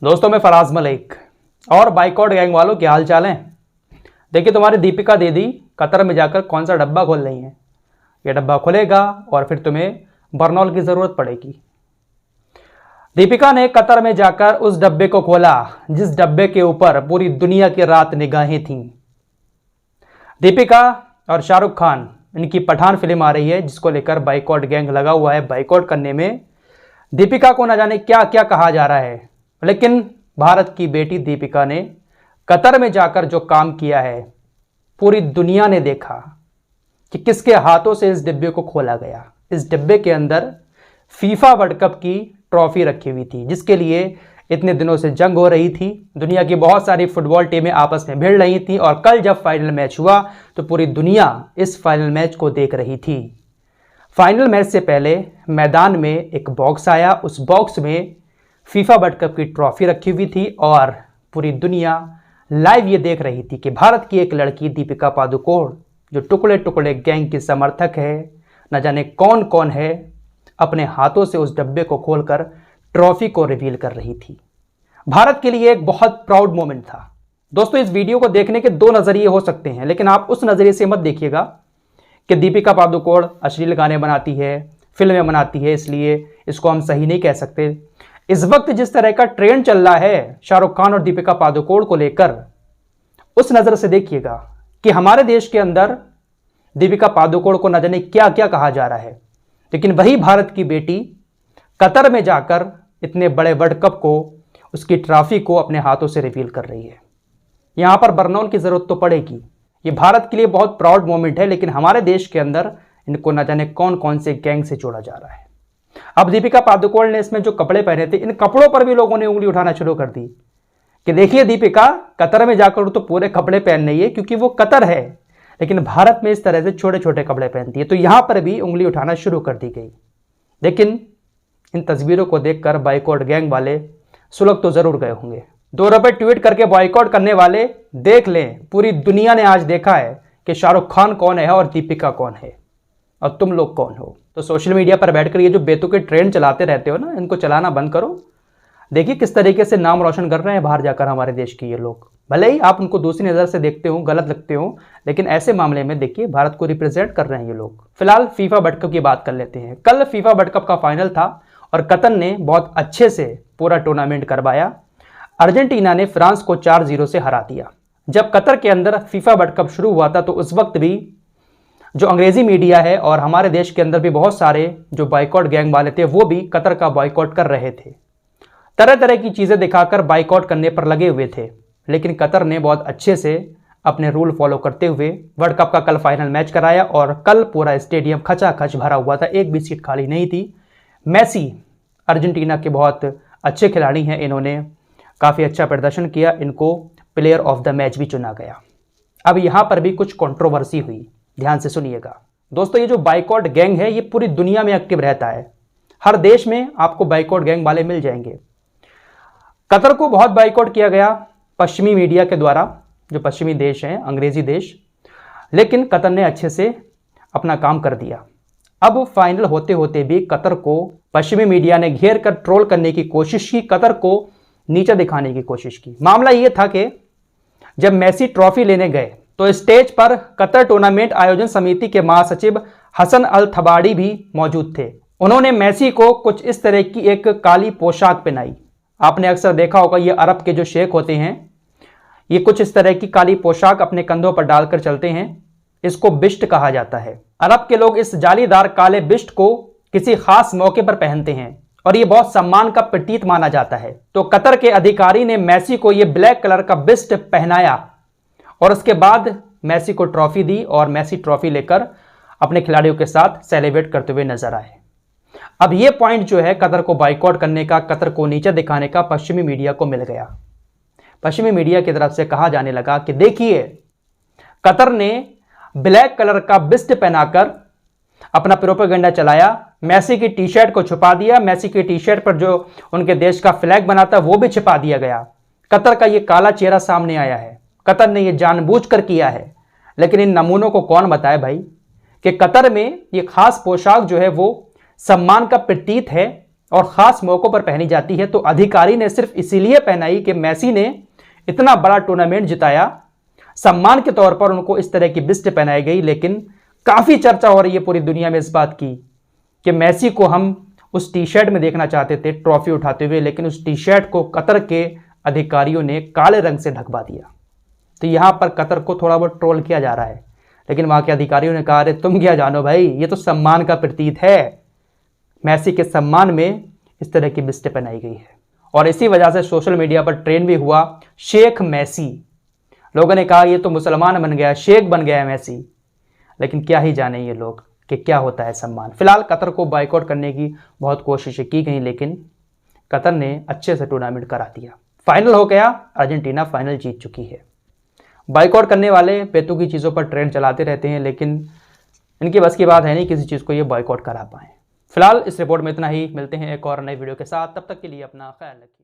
दोस्तों मैं फराज मलिक और बाइकॉट गैंग वालों क्या हाल चाल हैं। देखिए तुम्हारी दीपिका दीदी कतर में जाकर कौन सा डब्बा खोल रही हैं। ये डब्बा खुलेगा और फिर तुम्हें बर्नॉल की ज़रूरत पड़ेगी। दीपिका ने कतर में जाकर उस डब्बे को खोला जिस डब्बे के ऊपर पूरी दुनिया की रात निगाहें थीं। दीपिका और शाहरुख खान, इनकी पठान फिल्म आ रही है जिसको लेकर बाइकॉट गैंग लगा हुआ है। बाइकॉट करने में दीपिका को न जाने क्या क्या कहा जा रहा है, लेकिन भारत की बेटी दीपिका ने कतर में जाकर जो काम किया है, पूरी दुनिया ने देखा कि किसके हाथों से इस डिब्बे को खोला गया। इस डिब्बे के अंदर फीफा वर्ल्ड कप की ट्रॉफी रखी हुई थी जिसके लिए इतने दिनों से जंग हो रही थी। दुनिया की बहुत सारी फुटबॉल टीमें आपस में भिड़ रही थी और कल जब फाइनल मैच हुआ तो पूरी दुनिया इस फाइनल मैच को देख रही थी। फाइनल मैच से पहले मैदान में एक बॉक्स आया, उस बॉक्स में फीफा वर्ल्ड कप की ट्रॉफी रखी हुई थी और पूरी दुनिया लाइव ये देख रही थी कि भारत की एक लड़की दीपिका पादुकोण, जो टुकड़े टुकड़े गैंग की समर्थक है, न जाने कौन कौन है, अपने हाथों से उस डब्बे को खोलकर ट्रॉफी को रिवील कर रही थी। भारत के लिए एक बहुत प्राउड मोमेंट था। दोस्तों इस वीडियो को देखने के दो नज़रिए हो सकते हैं, लेकिन आप उस नज़रिए से मत देखिएगा कि दीपिका पादुकोण अश्लील गाने बनाती है, फिल्में बनाती है, इसलिए इसको हम सही नहीं कह सकते। इस वक्त जिस तरह का ट्रेंड चल रहा है शाहरुख खान और दीपिका पादुकोण को लेकर, उस नज़र से देखिएगा कि हमारे देश के अंदर दीपिका पादुकोण को न जाने क्या क्या कहा जा रहा है, लेकिन वही भारत की बेटी कतर में जाकर इतने बड़े वर्ल्ड कप को, उसकी ट्रॉफी को अपने हाथों से रिवील कर रही है। यहां पर बर्नॉल की जरूरत तो पड़ेगी। ये भारत के लिए बहुत प्राउड मोमेंट है, लेकिन हमारे देश के अंदर इनको न जाने कौन कौन से गैंग से जोड़ा जा रहा है। अब दीपिका पादुकोण ने इसमें जो कपड़े पहने थे, इन कपड़ों पर भी लोगों ने उंगली उठाना शुरू कर दी कि देखिए दीपिका कतर में जाकर तो पूरे कपड़े पहन रही है क्योंकि वो कतर है, लेकिन भारत में इस तरह से छोटे छोटे कपड़े पहनती है, तो यहां पर भी उंगली उठाना शुरू कर दी गई। लेकिन इन तस्वीरों को देखकर बाइकॉट गैंग वाले सुलग तो जरूर गए होंगे। 2 रुपए ट्वीट करके बाइकॉट करने वाले देख लें, पूरी दुनिया ने आज देखा है कि शाहरुख खान कौन है और दीपिका कौन है और तुम लोग कौन हो। तो सोशल मीडिया पर बैठकर ये जो बेतुके ट्रेंड चलाते रहते हो ना, इनको चलाना बंद करो। देखिए किस तरीके से नाम रोशन कर रहे हैं बाहर जाकर हमारे देश के ये लोग। भले ही आप उनको दूसरी नज़र से देखते हो, गलत लगते हो, लेकिन ऐसे मामले में देखिए भारत को रिप्रेजेंट कर रहे हैं ये लोग। फिलहाल फीफा वर्ल्ड कप की बात कर लेते हैं। कल फीफा वर्ल्ड कप का फाइनल था और कतर ने बहुत अच्छे से पूरा टूर्नामेंट करवाया। अर्जेंटीना ने फ्रांस को 4-0 से हरा दिया। जब कतर के अंदर फीफा वर्ल्ड कप शुरू हुआ था तो उस वक्त भी जो अंग्रेजी मीडिया है और हमारे देश के अंदर भी बहुत सारे जो बाइकॉट गैंग वाले थे वो भी कतर का बाइकॉट कर रहे थे। तरह तरह की चीज़ें दिखाकर बाइकॉट करने पर लगे हुए थे, लेकिन कतर ने बहुत अच्छे से अपने रूल फॉलो करते हुए वर्ल्ड कप का कल फाइनल मैच कराया और कल पूरा स्टेडियम खचाखच भरा हुआ था, एक भी सीट खाली नहीं थी। मेसी अर्जेंटीना के बहुत अच्छे खिलाड़ी हैं, इन्होंने काफ़ी अच्छा प्रदर्शन किया, इनको प्लेयर ऑफ द मैच भी चुना गया। अब यहाँ पर भी कुछ कंट्रोवर्सी हुई, ध्यान से सुनिएगा। दोस्तों ये जो बाइकॉट गैंग है ये पूरी दुनिया में एक्टिव रहता है, हर देश में आपको बाइकॉट गैंग वाले मिल जाएंगे। कतर को बहुत बाइकॉट किया गया पश्चिमी मीडिया के द्वारा, जो पश्चिमी देश हैं, अंग्रेजी देश, लेकिन कतर ने अच्छे से अपना काम कर दिया। अब फाइनल होते होते भी कतर को पश्चिमी मीडिया ने घेर कर ट्रोल करने की कोशिश की, कतर को नीचे दिखाने की कोशिश की। मामला यह था कि जब मेसी ट्रॉफी लेने गए तो स्टेज पर कतर टूर्नामेंट आयोजन समिति के महासचिव हसन अल थबाड़ी भी मौजूद थे। उन्होंने मेसी को कुछ इस तरह की एक काली पोशाक पहनाई। आपने अक्सर देखा होगा ये अरब के जो शेख होते हैं ये कुछ इस तरह की काली पोशाक अपने कंधों पर डालकर चलते हैं, इसको बिश्त कहा जाता है। अरब के लोग इस जालीदार काले बिश्त को किसी खास मौके पर पहनते हैं और ये बहुत सम्मान का प्रतीक माना जाता है। तो कतर के अधिकारी ने मेसी को ये ब्लैक कलर का बिश्त पहनाया और उसके बाद मेसी को ट्रॉफी दी और मेसी ट्रॉफी लेकर अपने खिलाड़ियों के साथ सेलिब्रेट करते हुए नजर आए। अब ये पॉइंट जो है कतर को बाइकॉट करने का, कतर को नीचे दिखाने का पश्चिमी मीडिया को मिल गया। पश्चिमी मीडिया की तरफ से कहा जाने लगा कि देखिए कतर ने ब्लैक कलर का बिस्ट पहनाकर अपना प्रोपेगेंडा चलाया, मेसी की टी शर्ट को छुपा दिया, मेसी की टी शर्ट पर जो उनके देश का फ्लैग बना था वो भी छिपा दिया गया। कतर का ये काला चेहरा सामने आया है, कतर ने ये जानबूझकर किया है। लेकिन इन नमूनों को कौन बताए भाई कि कतर में ये खास पोशाक जो है वो सम्मान का प्रतीक है और ख़ास मौक़ों पर पहनी जाती है, तो अधिकारी ने सिर्फ इसीलिए पहनाई कि मेसी ने इतना बड़ा टूर्नामेंट जिताया, सम्मान के तौर पर उनको इस तरह की बिस्ट पहनाई गई। लेकिन काफ़ी चर्चा हो रही है पूरी दुनिया में इस बात की कि मेसी को हम उस टी शर्ट में देखना चाहते थे ट्रॉफी उठाते हुए, लेकिन उस टी शर्ट को कतर के अधिकारियों ने काले रंग से ढकवा दिया। तो यहाँ पर कतर को थोड़ा बहुत ट्रोल किया जा रहा है, लेकिन वहाँ के अधिकारियों ने कहा, अरे तुम क्या जानो भाई, ये तो सम्मान का प्रतीक है। मेसी के सम्मान में इस तरह की बिस्टें पहनाई गई है और इसी वजह से सोशल मीडिया पर ट्रेंड भी हुआ शेख मेसी। लोगों ने कहा ये तो मुसलमान बन गया, शेख बन गया है मेसी। लेकिन क्या ही जाने ये लोग कि क्या होता है सम्मान। फिलहाल कतर को बाइकआउट करने की बहुत कोशिशें की गई, लेकिन कतर ने अच्छे से टूर्नामेंट करा दिया। फाइनल हो गया, अर्जेंटीना फाइनल जीत चुकी है। बाइकआउट करने वाले बेतुकी चीज़ों पर ट्रेंड चलाते रहते हैं, लेकिन इनकी बस की बात है नहीं किसी चीज़ को ये बाइकआउट करा पाएँ। फिलहाल इस रिपोर्ट में इतना ही, मिलते हैं एक और नई वीडियो के साथ, तब तक के लिए अपना ख्याल रखिए।